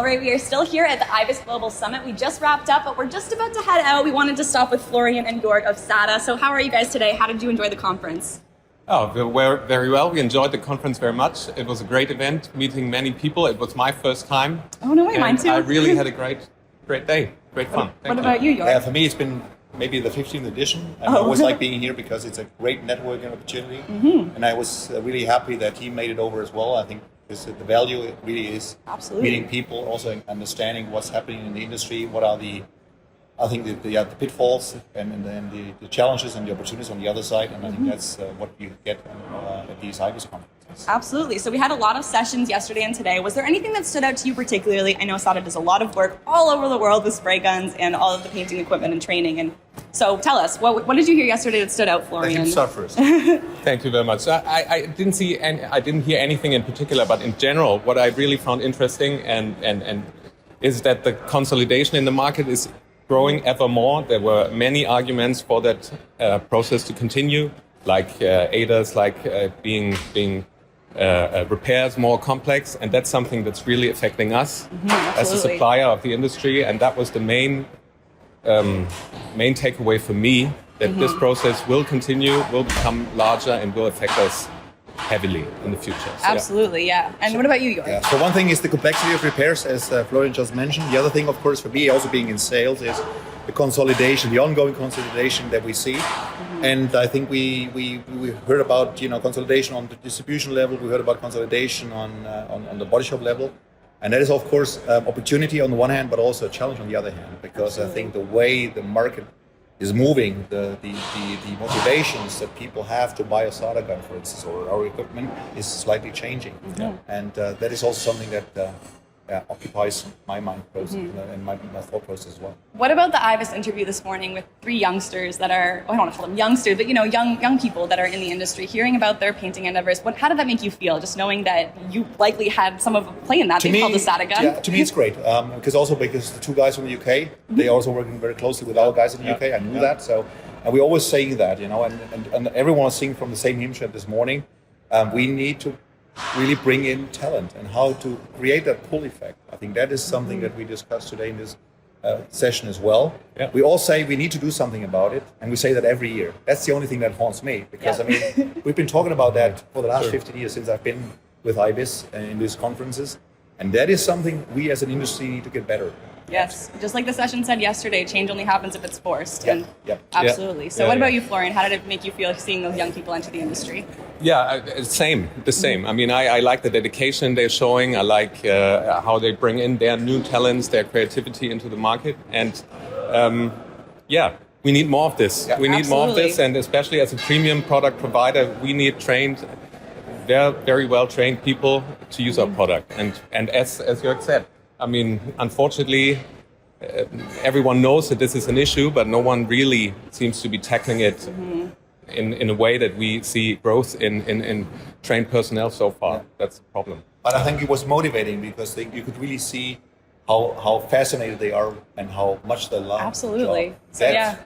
right, we are still here at the IBIS Global Summit. We just wrapped up, but we're just about to head out. We wanted to stop with Florian and Joerg of SATA. So how are you guys today? How did you enjoy the conference? Oh, very well. We enjoyed the conference very much. It was a great event, meeting many people. It was my first time. Oh, no way, mine too. I really had a great day. Great fun. What about you, Joerg? Yeah, for me, it's been maybe the 15th edition. I always like being here because it's a great networking opportunity. And I was really happy that he made it over as well. I think the value it really is meeting people, also understanding what's happening in the industry, what are the pitfalls and the challenges and the opportunities on the other side. And I think that's what you get at these IBIS conferences. Absolutely. So we had a lot of sessions yesterday and today. Was there anything that stood out to you particularly? I know SATA does a lot of work all over the world with spray guns and all of the painting equipment and training. And so tell us, what did you hear yesterday that stood out, Florian? I can start first. Thank you very much. I didn't hear anything in particular, but in general, what I really found interesting and is that the consolidation in the market is growing ever more. There were many arguments for that process to continue, like ADAS, being repairs more complex, and that's something that's really affecting us as a supplier of the industry. And that was the main takeaway for me, that this process will continue, will become larger, and will affect us heavily in the future. So, absolutely, yeah. And what about you, Joerg? Yeah. So one thing is the complexity of repairs, as Florian just mentioned. The other thing, of course, for me, also being in sales, is the consolidation, the ongoing consolidation that we see. And I think we heard about consolidation on the distribution level. We heard about consolidation on the body shop level, and that is of course opportunity on the one hand, but also a challenge on the other hand. Because I think the way the market is moving, the motivations that people have to buy a SATA gun, for instance, or our equipment, is slightly changing. And that is also something that occupies my mind process and my thought process as well. What about the IBIS interview this morning with three youngsters that are, I don't want to call them youngsters, but young people that are in the industry, hearing about their painting endeavors? How did that make you feel, just knowing that you likely had some of a play in that? They called the SATA gun. Yeah, to me it's great, because the two guys from the UK, they are also working very closely with our guys in the UK. I knew that, so, and we're always saying that, and everyone is singing from the same hymn sheet this morning. We need to really bring in talent and how to create that pull effect. I think that is something that we discussed today in this session as well. Yeah. We all say we need to do something about it, and we say that every year. That's the only thing that haunts me, because we've been talking about that for the last 15 years since I've been with IBIS in these conferences, and that is something we as an industry need to get better. Yes, just like the session said yesterday, change only happens if it's forced. Yep. Absolutely. So what about you, Florian? How did it make you feel seeing those young people enter the industry? Yeah, the same. I mean, I like the dedication they're showing. I like how they bring in their new talents, their creativity into the market. And we need more of this. We need more of this, and especially as a premium product provider, we need very well-trained people to use our product. And as Joerg said, I mean, unfortunately, everyone knows that this is an issue, but no one really seems to be tackling it in a way that we see growth in trained personnel so far. That's the problem. But I think it was motivating because you could really see how fascinated they are and how much they love Absolutely. the job.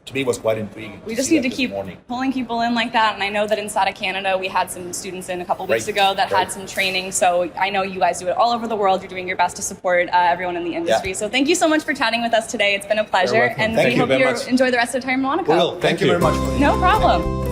To me, was quite intriguing. We just need to keep pulling people in like that. And I know that in SATA Canada, we had some students in a couple weeks ago that had some training. So I know you guys do it all over the world. You're doing your best to support everyone in the industry. So thank you so much for chatting with us today. It's been a pleasure. And we hope you enjoy the rest of the time in Monaco. Thank you very much. No problem.